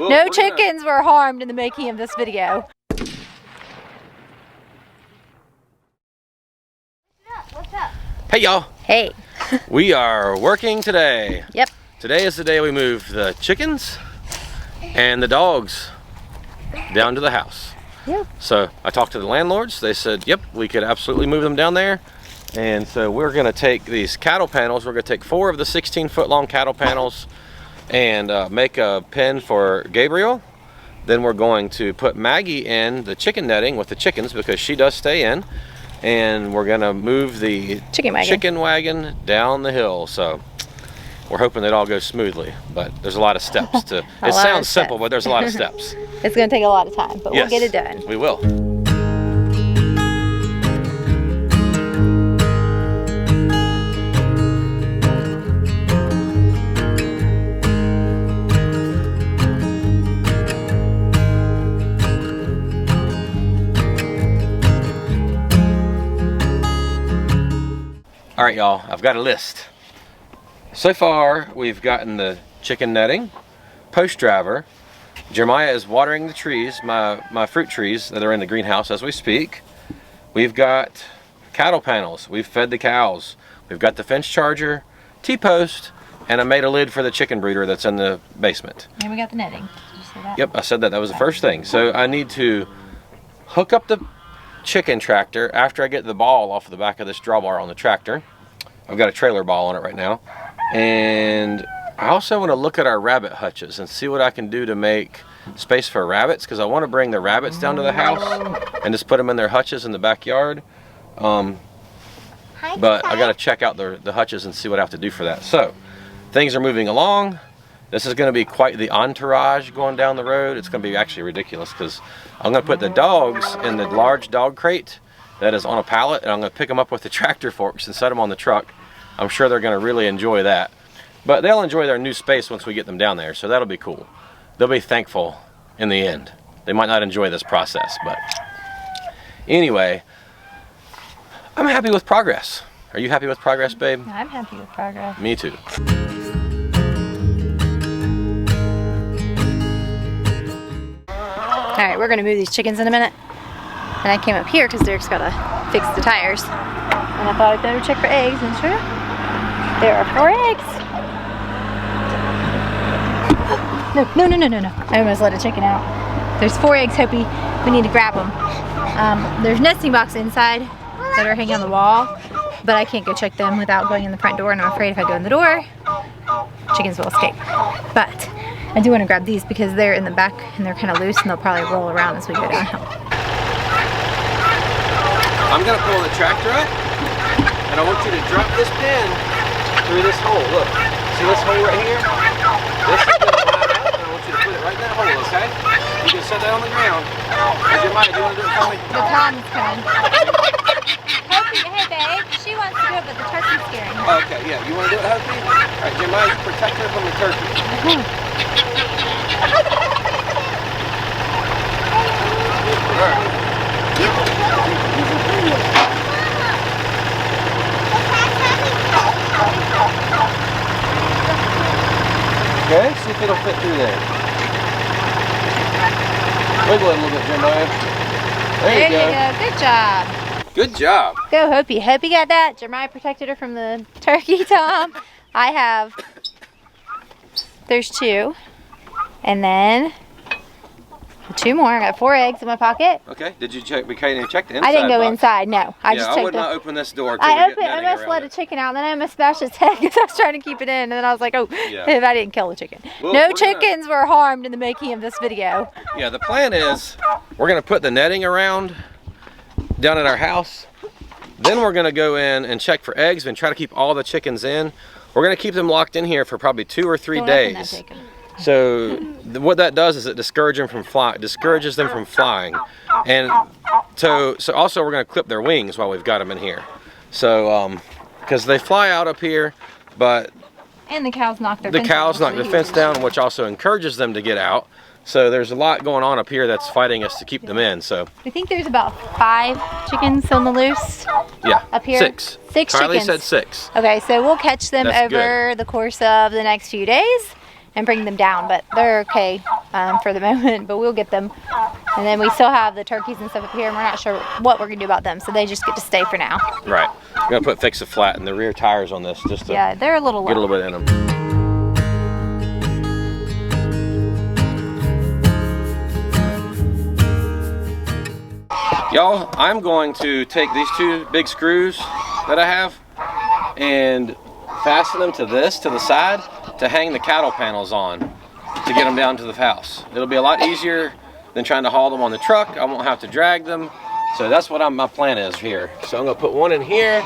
Well, no chickens were harmed in the making of this video. What's up? Hey y'all. Hey. We are working today. Yep. Today is the day we move the chickens and the dogs down to the house. Yep. So I talked to the landlords. They said, yep, we could absolutely move them down there. And so we're gonna take these cattle panels. We're gonna take 4 of the 16-foot long cattle panels and make a pen for Gabriel. Then we're going to put Maggie in the chicken netting with the chickens because she does stay in. And we're gonna move the chicken wagon down the hill. So we're hoping it all goes smoothly, but there's a lot of steps to, it sounds simple, but there's a lot of steps. It's gonna take a lot of time, but yes, we'll get it done. We will. All right, y'all, I've got a list. So far, we've gotten the chicken netting, post driver. Jeremiah is watering the trees, my fruit trees that are in the greenhouse as we speak. We've got cattle panels. We've fed the cows. We've got the fence charger, T-post, and I made a lid for the chicken brooder that's in the basement. And we got the netting. Did you say that? Yep, I said that. That was the first thing. So I need to hook up the chicken tractor after I get the ball off of the back of this drawbar on the tractor. I've got a trailer ball on it right now. And I also want to look at our rabbit hutches and see what I can do to make space for rabbits, because I want to bring the rabbits down to the house and just put them in their hutches in the backyard. But I got to check out the hutches and see what I have to do for that. So things are moving along. This is going to be quite the entourage going down the road. It's going to be actually ridiculous because I'm going to put the dogs in the large dog crate that is on a pallet, and I'm going to pick them up with the tractor forks and set them on the truck. I'm sure they're going to really enjoy that. But they'll enjoy their new space once we get them down there, so that'll be cool. They'll be thankful in the end. They might not enjoy this process, but anyway, I'm happy with progress. Are you happy with progress, babe? I'm happy with progress. Me too. Alright, we're gonna move these chickens in a minute. And I came up here because Derek's gotta fix the tires. And I thought I'd better check for eggs, and sure, there are 4 eggs. No. I almost let a chicken out. There's 4 eggs, Hopi. We need to grab them. There's nesting boxes inside that are hanging on the wall, but I can't go check them without going in the front door, and I'm afraid if I go in the door, chickens will escape. But I do want to grab these because they're in the back and they're kind of loose and they'll probably roll around as we go downhill. I'm gonna pull the tractor up, and I want you to drop this pin through this hole. Look, see this hole right here? This is gonna line up, and I want you to put it right in that hole, okay? You can set that on the ground. Jeremiah, do you want to do it for me? The Tom's coming. Hopi, hey babe, she wants to do it, but the turkey's scaring her. Okay, yeah, you want to do it, Hopi? All right, Jeremiah, protect her from the turkey. All right. Okay, see if it'll fit through there. Wiggle it a little bit, Jeremiah. There you go. Good job. Good job. Go, Hopi. Hopi got that. Jeremiah protected her from the turkey, Tom. I have, there's 2. And then 2 more. I got 4 eggs in my pocket. Okay. Did you check? We can't even check the inside. I didn't go box. Inside. No. I just checked. I would not open this door. I almost let a chicken out, and then I almost smashed its head because I was trying to keep it in, and then I was like, oh, if I didn't kill the chicken. Well, no chickens were harmed in the making of this video. Yeah. The plan is we're gonna put the netting around down at our house. Then we're gonna go in and check for eggs and try to keep all the chickens in. We're gonna keep them locked in here for probably 2 or 3 days. So what that does is it discourages them from flying, and so also we're going to clip their wings while we've got them in here. So because they fly out up here, but and the cows knock their fence down, which also encourages them to get out. So there's a lot going on up here that's fighting us to keep them in. So I think there's about 5 chickens on the loose. Yeah, up here. 6. 6 Kylie chickens. said 6. Okay, so we'll catch them over the course of the next few days. and bring them down, but they're okay for the moment, but we'll get them. And then we still have the turkeys and stuff up here, and we're not sure what we're gonna do about them, so they just get to stay for now. Right. I'm gonna fix a flat in the rear tires on this just to Yeah, they're a little low. get a little bit in them. Y'all, I'm going to take these 2 big screws that I have and fasten them to the side to hang the cattle panels on to get them down to the house. It'll be a lot easier than trying to haul them on the truck. I won't have to drag them. So that's what my plan is here. So I'm gonna put one in here.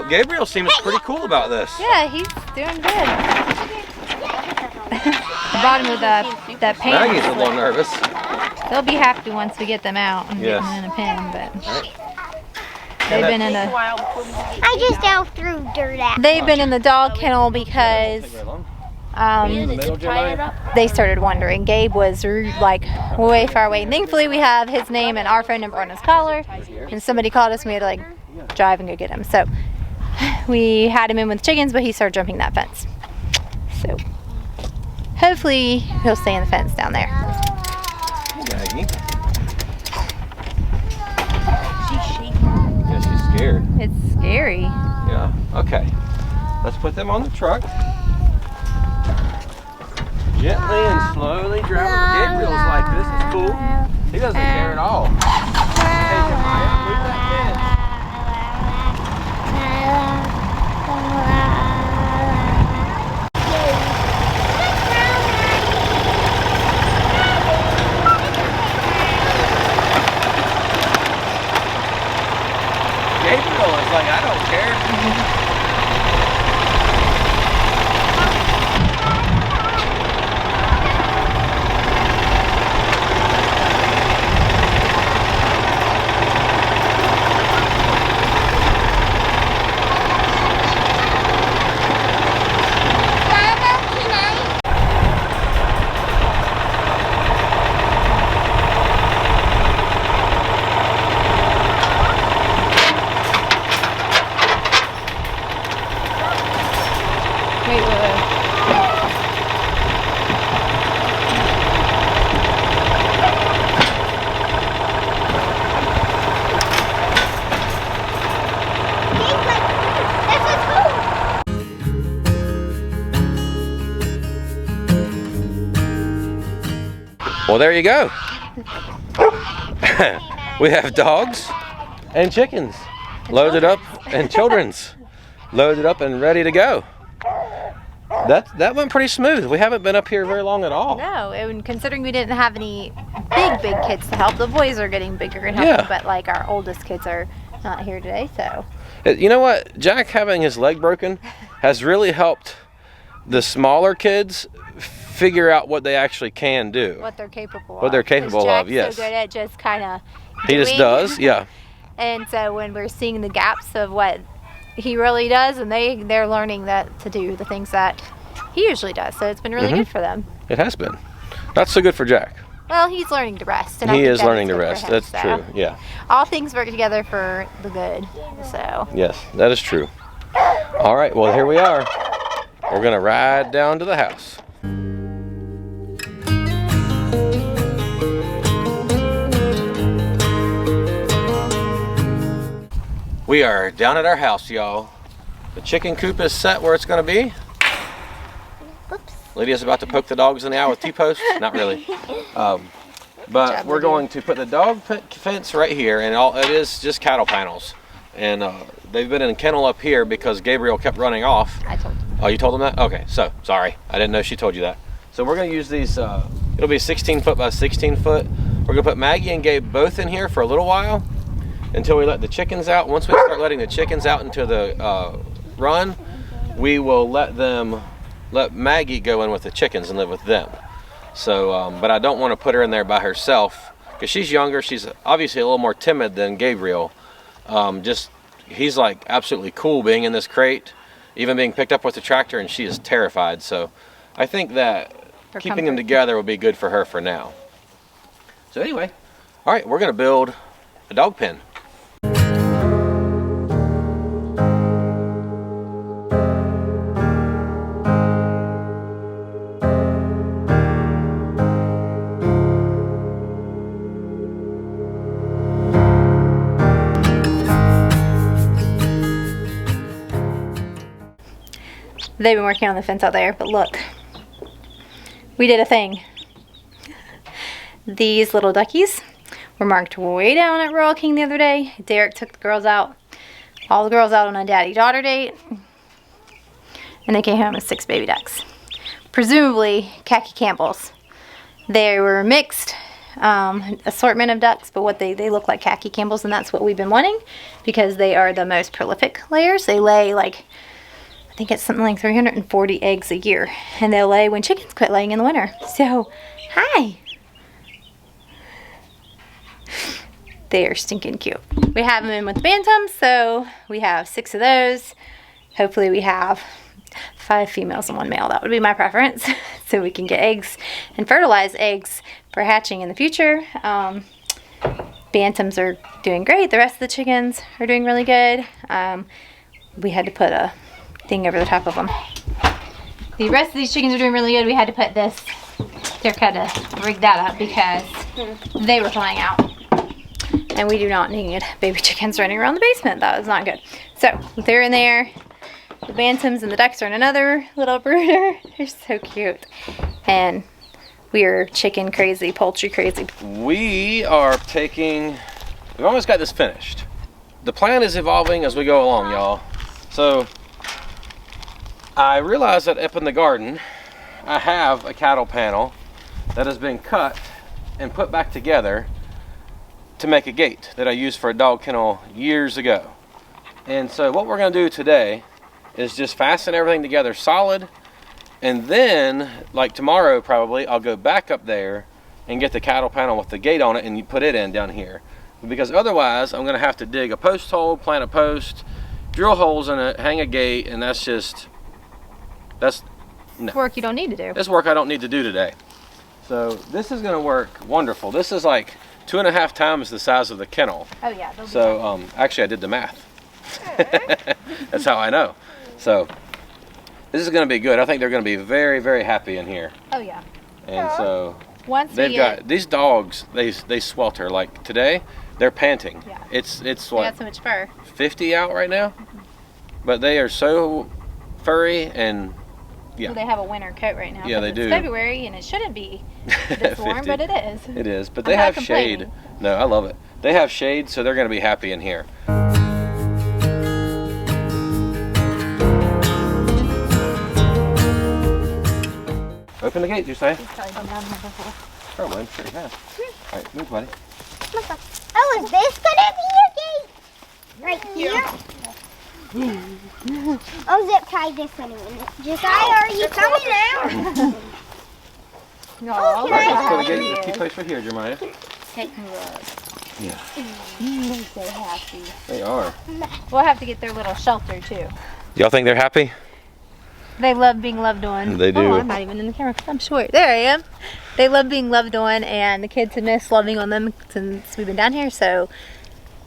Gabriel seems pretty cool about this. Yeah, he's doing good. The bottom of the pan. Maggie's a little nervous. They'll be happy once we get them out and get them in a pen, but they've been in the. I just delved through dirt at. They've been in the dog kennel because they started wandering. Gabe was like way far away. And thankfully, we have his name and our phone number on his collar, and somebody called us and we had to like drive and go get him. So we had him in with chickens, but he started jumping that fence. So hopefully he'll stay in the fence down there. Maggie. Yeah, she's scared. It's scary. Yeah, okay. Let's put them on the truck. Gently and slowly drive them. Gabriel's like, this is cool. He doesn't care at all. Hey, Jemiah, move that fence. Gabriel is like, I don't care. Well, there you go. We have dogs and chickens loaded up, and children's loaded up and ready to go. That went pretty smooth. We haven't been up here very long at all. No, and considering we didn't have any big kids to help, the boys are getting bigger and helping, but like our oldest kids are not here today, so. You know what? Jack having his leg broken has really helped the smaller kids figure out what they actually can do. What they're capable of. What they're capable of, yes. Jack's so good at just kind of He just does, yeah. And so when we're seeing the gaps of what he really does, and they're learning that to do the things that he usually does. So it's been really good for them. It has been. Not so good for Jack. Well, he's learning to rest. And he is learning to rest. That's true, yeah. All things work together for the good, so. Yes, that is true. All right, well, here we are. We're going to ride down to the house. We are down at our house, y'all. The chicken coop is set where it's going to be. Whoops. Lydia's about to poke the dogs in the eye with T-posts. Not really. But we're going to put the dog fence right here, and it is just cattle panels. And they've been in a kennel up here because Gabriel kept running off. I told him. Oh, you told him that? Okay, so sorry. I didn't know she told you that. So we're going to use these, it'll be 16 foot by 16 foot. We're going to put Maggie and Gabe both in here for a little while until we let the chickens out. Once we start letting the chickens out into the run, we will let Maggie go in with the chickens and live with them. So, but I don't want to put her in there by herself because she's younger. She's obviously a little more timid than Gabriel. He's like absolutely cool being in this crate, even being picked up with the tractor, and she is terrified. So I think that keeping them together will be good for her for now. So anyway, all right, we're gonna build a dog pen. They've been working on the fence out there, but look, we did a thing. These little duckies were marked way down at Royal King the other day. Derek took the girls out, all the girls out on a daddy-daughter date, and they came home with 6 baby ducks. Presumably khaki Campbells. They were mixed assortment of ducks, but they look like khaki Campbells, and that's what we've been wanting because they are the most prolific layers. They lay like, I think it's something like 340 eggs a year, and they'll lay when chickens quit laying in the winter. So, hi. They are stinking cute. We have them in with the bantams, so we have 6 of those. Hopefully we have 5 females and 1 male. That would be my preference, so we can get eggs and fertilize eggs for hatching in the future. Bantams are doing great. The rest of the chickens are doing really good. We had to put a thing over the top of them. The rest of these chickens are doing really good. We had to put this, Derek had to rig that up because they were flying out. And we do not need baby chickens running around the basement. That was not good. So they're in there. The bantams and the ducks are in another little brooder. They're so cute. And we are chicken crazy, poultry crazy. We've almost got this finished. The plan is evolving as we go along, y'all. So I realized that up in the garden, I have a cattle panel that has been cut and put back together to make a gate that I used for a dog kennel years ago. And so what we're gonna do today is just fasten everything together solid, and then like tomorrow probably I'll go back up there and get the cattle panel with the gate on it and you put it in down here. Because otherwise I'm gonna have to dig a post hole, plant a post, drill holes in it, hang a gate, and that's no. Work you don't need to do. This work I don't need to do today. So this is gonna work wonderful. This is like 2.5 times the size of the kennel. Oh yeah. So actually I did the math. That's how I know. So this is going to be good. I think they're going to be very, very happy in here. Oh yeah. And so once they've got these dogs. They swelter. Like today, they're panting. Yeah. It's They what, got so much fur. 50 out right now, but they are so furry and yeah. Well, they have a winter coat right now. Yeah, they do. It's February and it shouldn't be this warm, but it is. It is, but I'm they not have complaining. shade. No, I love it. They have shade, so they're going to be happy in here. Open the gate, you say? Probably, I'm sure you have. All right, move, buddy. Oh, is this gonna be your gate? Right here? Oh, Zip tried this one a minute. Josiah, are you coming out? No, Oh, can All right, I let's go to go the in? gate. Keep place right here, Jeremiah. Take a look. Yeah, They're so happy. they are. We'll have to get their little shelter too. Y'all think they're happy? They love being loved on. They do. Oh, I'm not even in the camera because I'm short. There I am. They love being loved on, and the kids have missed loving on them since we've been down here. So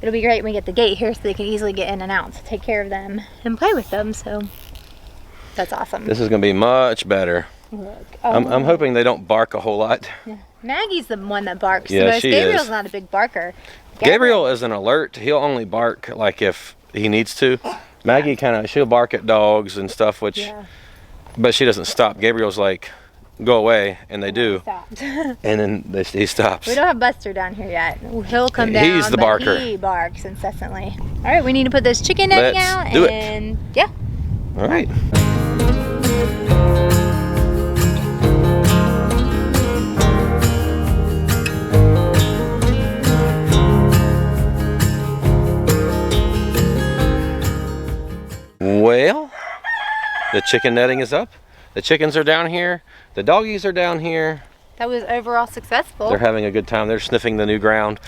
it'll be great when we get the gate here so they can easily get in and out to take care of them and play with them. So that's awesome. This is going to be much better. Look. I'm hoping they don't bark a whole lot. Maggie's the one that barks Yeah, the most. she Gabriel's is. not a big barker. Gabriel is an alert. He'll only bark like if he needs to. Maggie she'll bark at dogs and stuff, which, Yeah. but she doesn't stop. Gabriel's like, go away, and they do. Stopped. And then he stops. We don't have Buster down here yet. He'll come down. He's the but barker. He barks incessantly. All right, we need to put this chicken netting Let's out, do it. and yeah. All right. Well, the chicken netting is up. The chickens are down here. The doggies are down here. that was overall successful. They're having a good time. They're sniffing the new ground.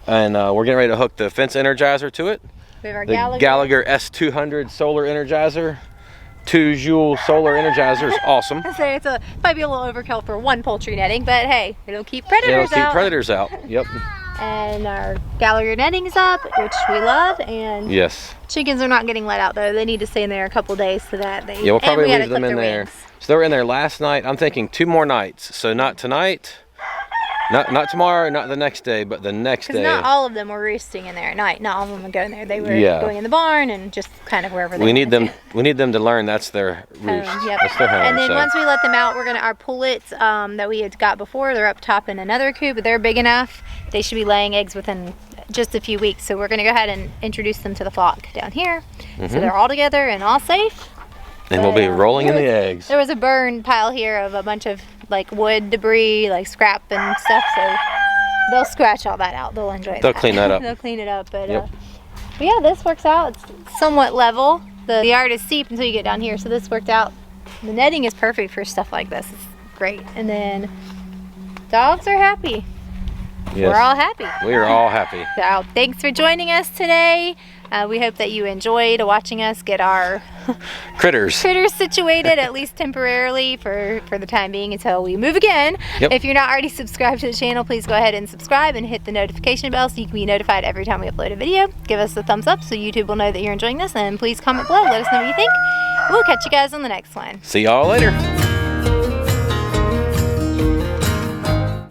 And we're getting ready to hook the fence energizer to it. We have our The Gallagher S200 solar energizer. 2 joule solar energizer is awesome. So it's might be a little overkill for one poultry netting, but hey, it'll keep predators It'll keep predators out. Yep. And our Gallagher netting is up, which we love. And yes. Chickens are not getting let out though. They need to stay in there a couple days so that they. Yeah, we'll probably and we leave them in there. Wings. So they were in there last night. I'm thinking 2 more nights. So not tonight, not tomorrow, not the next day, but the next day. Because not all of them were roosting in there at night. Not all of them would go in there. They were going in the barn and just kind of wherever they We need them. We need them to learn that's their roost. Yep. That's their home. And then so. once we let them out, we're gonna our pullets that we had got before. They're up top in another coop, but they're big enough. They should be laying eggs within just a few weeks. So we're gonna go ahead and introduce them to the flock down here. So they're all together and all safe. And we'll be rolling in the eggs. There was a burn pile here of a bunch of like wood debris, like scrap and stuff. So they'll scratch all that out. They'll enjoy it. They'll clean that up. They'll clean it up. But yeah, this works out. It's somewhat level. The yard is steep until you get down here. So this worked out. The netting is perfect for stuff like this. It's great. And then dogs are happy. Yes. We're all happy. We are all happy. So thanks for joining us today. We hope that you enjoyed watching us get our critters situated, at least temporarily for the time being until we move again. Yep. If you're not already subscribed to the channel, please go ahead and subscribe and hit the notification bell so you can be notified every time we upload a video. Give us a thumbs up so YouTube will know that you're enjoying this, and please comment below. Let us know what you think. We'll catch you guys on the next one. See y'all later.